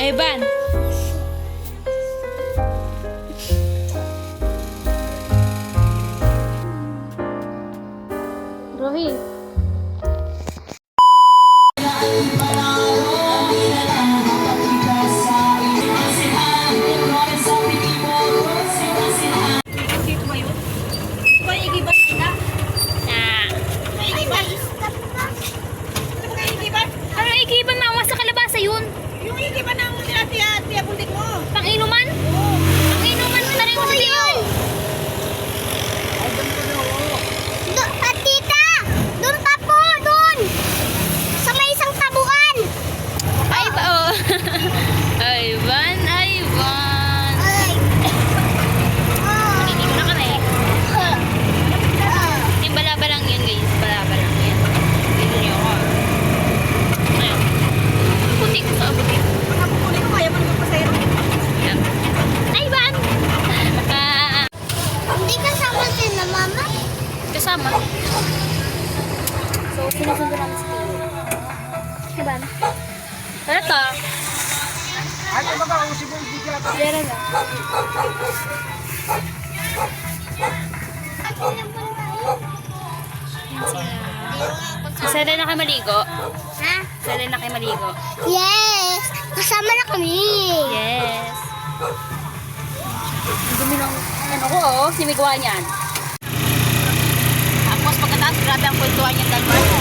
Evan. Rohi. Dito ba yun? May igibat na? May igibat? Ano ba igibat? Ano igibat na? Sa kalabasa yun. Yung igibat na ati bundik mo. Pang-inuman? Oo. Pang-inuman mo na rin mo yun. Tita! Doon pa po! Doon! Sa may isang tabuan! Ay ba? Oh. Ivan, Ivan. Ay! Hindi mo na kami. Hindi, balaba lang yun guys. Balaba lang yun. Dito niyo ako. Ayan. Puti ko sa abutin. Pagkapukunin ko, kaya mo naman pasayro. Ayan. Ivan! Hindi kasama din na mama? Kasama. So, sinusundo namin sa kilo. Ivan. Eto. Ano ba ba? Usi mo yung bigyan. Lera na. Sala na kayo maligo? Ha? Sala na kayo maligo? Yes! Kasama na kami! Yes. Ang dumi ng ano ko oh. Sinimigawa niyan. Tapos pagkatapos grabe ang kwentuhan niyan dalawa.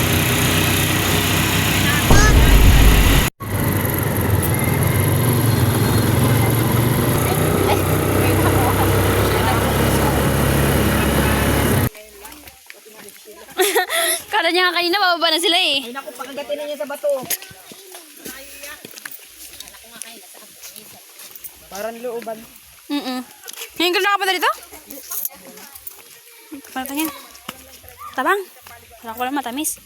Kala niya nga kanina bababa na sila eh. Ay naku, pakagatin na niya sa bato. Parang looban. Ngayon ka nakapunta dito? Parang niya. Tabang. Wala ko lang matamis.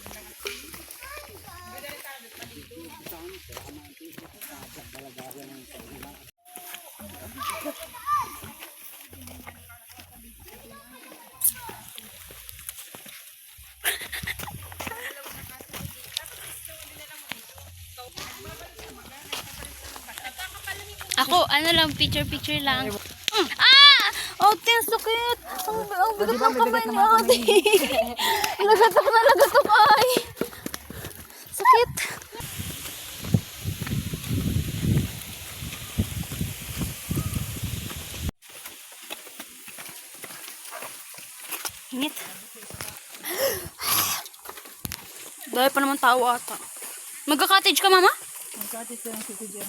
Ako, ano lang, picture lang. Ah! Ate, ang sakit! Ang bigat ng kamay ni ate. Lagatok na lagatok ay. Dahil pa naman tao ata. Magka-cottage ka, mama? Magkatit ko ng City Jam.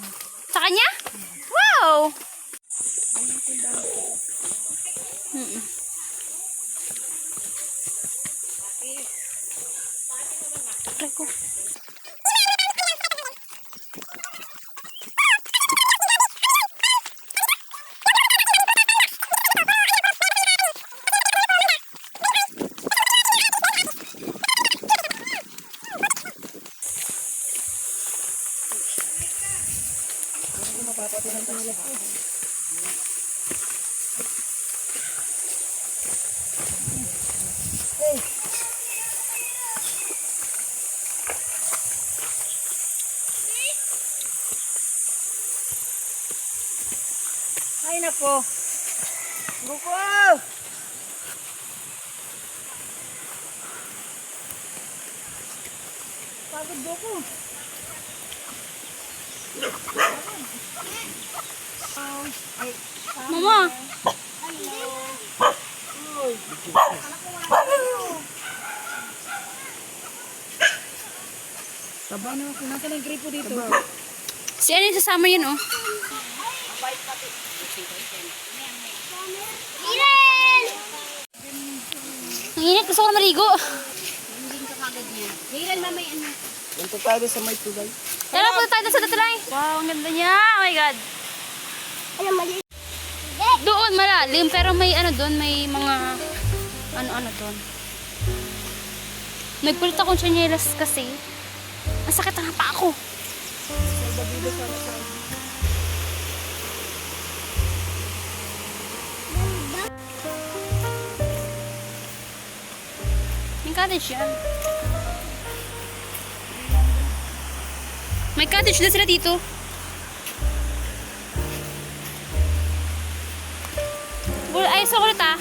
Sa kanya? Wow! Try ko. Ay, nako. Buko! Pagod buko. Mama! Taba na ako. Nasaan ang gripo dito? Si ano yung sasama yun, oh? Iren! Ang init, gusto ko na maligo. Punta tayo sa may tulay. Tara, punta tayo sa tatulay. Wow, ang ganda niya. Oh my God. Ano, mali? Doon, malalim. Pero may ano doon, may mga ano-ano doon. Nagpulit akong chanyelas kasi. Ang sakit ang pa ako. May cottage yan. May cottage na sila dito. Ay, sa kulit ah.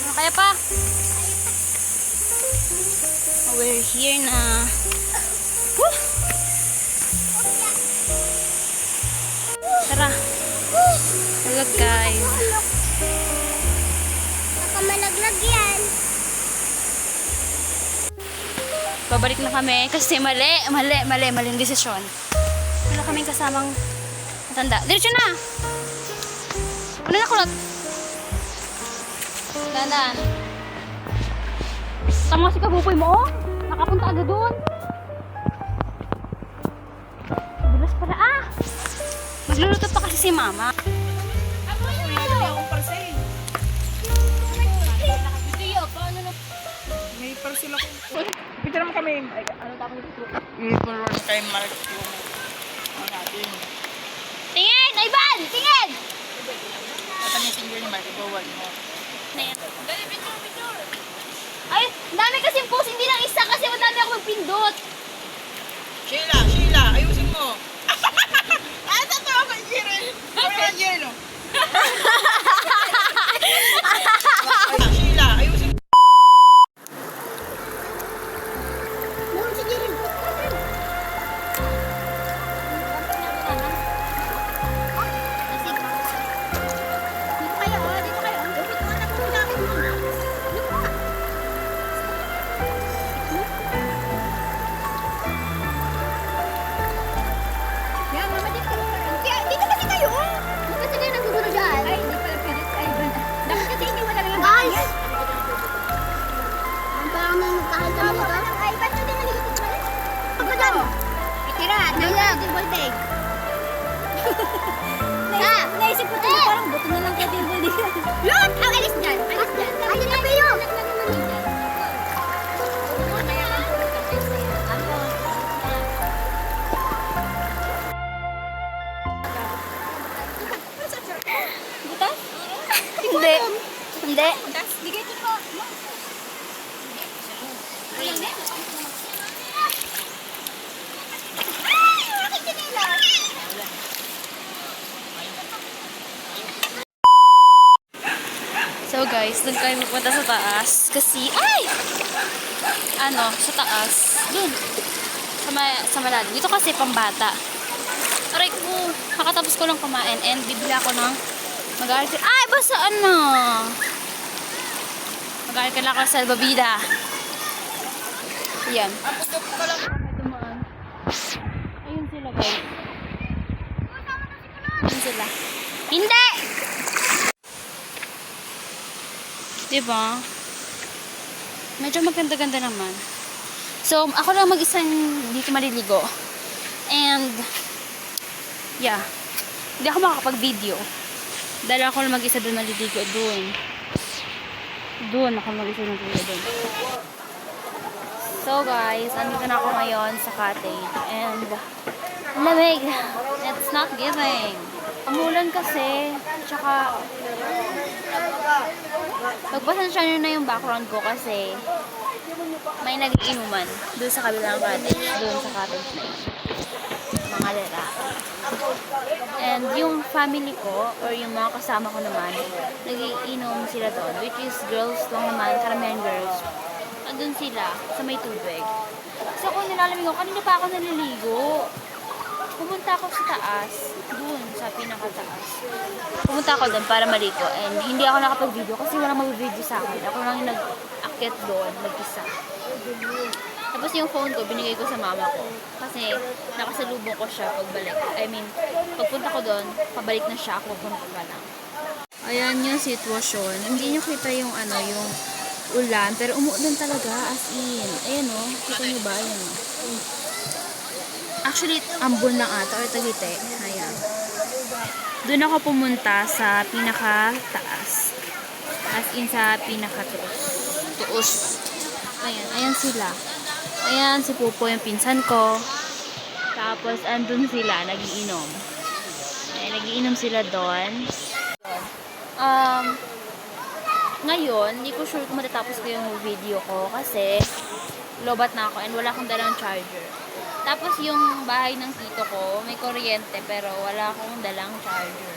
Ano kaya pa? We're here na. Woo! Tara. Look guys. Nakamalaglag yan. Babalik na kami kasi maling desisyon. Wala kaming kasamang matanda. Diretso na! Ano na kulot? Dandan. Tama si kabupoy mo, oh. Nakapunta agad doon. Bilas pala, ah. Magluluto pa kasi si mama. May parcel ako. Picture naman kami. Ay, ano tapos ito? I-forward kay Mark yung ano natin. Tingin! Ivan! Tingin! At ang singer ni Mark, i-forward mo. Ay, dami kasing post. Hindi lang isa kasi madami ako magpindot. Sheila, ayusin mo. Ay, tatawa ka, Jiren. Kami na, Jiren, no? Sheila, ayusin mo. Doon si Jiren. Dito kayo, oh. Dito kayo. Dito ka na po namin mo. Dito ka. Yan, mama, dito kayo. Dito kasi kayo. Dito kasi kayo nagugulo dyan. Ay, hindi pala pwede. Ay, dapat kasi hindi wala lang yung guys. Ang parang may magkahal kami dito. Ay, ba't hindi naligot ito pala? Ako dyan. Tira, naya, di volteg. Naisip ko tayo parang buto na lang ka din dito. Look! Ang alis dyan. Alis dyan. Ayun na kayo. Butas? Hindi. Hindi. Bigay ko po. So guys, doon kami pupunta sa taas kasi sa taas. Doon. Sa malalim. Dito kasi pambata. Aray ko, kakatapos ko lang kumain and bibili ako ng mag-aaral. Ay, basta ano? Mag-aaral ako sa Albabida. Yan. Dumaan. Ayun sila, guys. Ayun sila. Hindi! Diba? Medyo maganda-ganda naman. So, ako lang mag-isang dito maliligo. And, yeah. Hindi ako makakapag-video. Dahil ako lang mag-isa doon maliligo. Doon ako mag-isa maliligo doon. So, guys, andito na ako ngayon sa cottage. And, lamig. It's not giving. Umulan kasi. Tsaka, pagpasensya nyo na yung background ko kasi may nag-iinuman doon sa kabilang cottage. Doon sa cottage na yun. Mga lalaki. And yung family ko or yung mga kasama ko naman, nag-iinom sila doon. Which is girls lang naman, karamihan girls. Andun sila sa may tubig. So kung nilalamig ko, kanina pa ako naliligo. Pumunta ako sa taas, dun sa pinakataas. Pumunta ako dun para maligo and hindi ako nakapag-video kasi walang mag-video sa akin. Ako lang yung nag-akit doon, mag-isa. Tapos yung phone ko, binigay ko sa mama ko. Kasi nakasalubong ko siya pagbalik. I mean, pagpunta ko doon, pabalik na siya, ako pupunta pa lang. Ayan yung sitwasyon. Hindi nyo kita yung ano, yung ulan, pero umuulan talaga, as in. Ayan o, kita nyo ba? Ayan o. Actually, ambon lang ata, or Tagite. Ayan. Doon ako pumunta sa pinaka-taas. As in, sa pinaka-tuos. Tuos. Ayan, ayan sila. Ayan, si Pupo yung pinsan ko. Tapos, andun sila, nagiinom. Ayan, nagiinom sila doon. Ngayon, hindi ko sure kung matatapos ko yung video ko kasi lobat na ako and wala akong dalang charger. Tapos yung bahay ng tito ko, may kuryente pero wala akong dalang charger.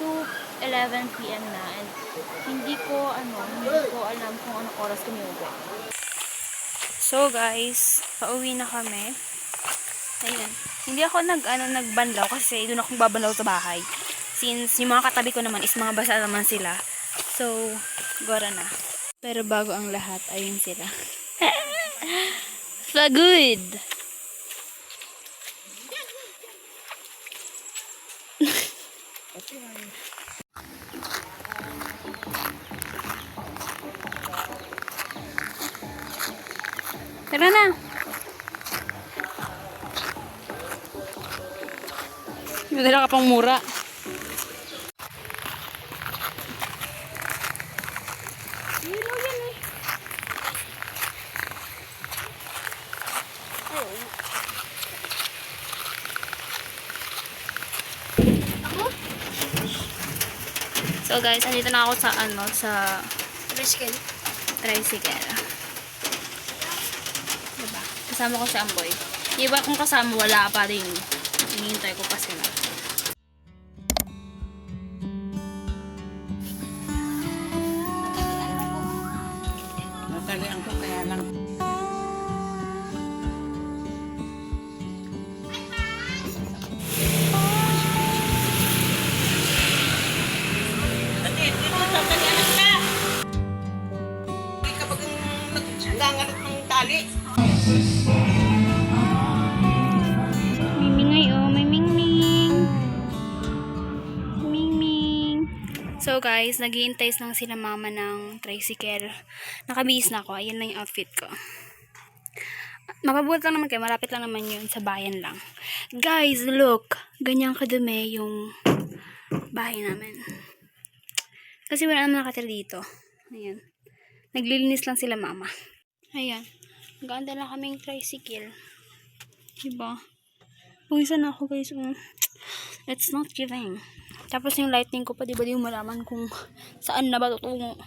2:11 PM na and hindi ko alam kung anong oras kami uwi. So guys, pauwi na kami. Ayan. Hindi ako nagbanlaw kasi doon akong babanlaw sa bahay. Since yung mga katabi ko naman is mga basa naman sila. So, gora na. Pero bago ang lahat, ayun sila. So good! Tara na! Madala ka pang mura. So guys, andito na ako sa sa tricycle. Diba? Kasama ko si Amboy. Diba kung kasama wala pa rin. Hinihintay ko pa sila. Natalian ko kaya lang. Mimingay may mingming. Mingming. So guys, naghihintay lang sila mama ng tricycle. Nakabihis na ako. Ayan lang yung outfit ko. Mapabuti lang naman kayo. Malapit lang naman yun. Sa bayan lang. Guys, look. Ganyan kadumi yung bahay namin. Kasi wala naman nakatira dito. Ayan. Naglilinis lang sila mama. Ayan. Ganda lang kaming tricycle. Diba? Pagisa na ako guys. It's not giving. Tapos yung lightning ko pa, diba di mo malaman kung saan na ba tutungo.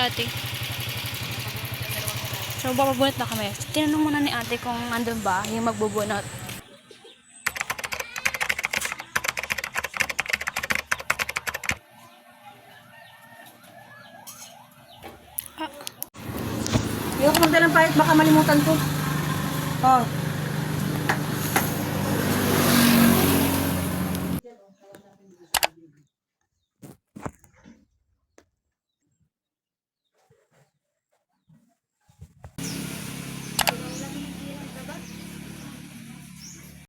ate. So, bababunot na kami. Tinanong muna ni ate kung andun ba yung magbubunot. Ayoko magdalang pahit, baka malimutan ko. Oh,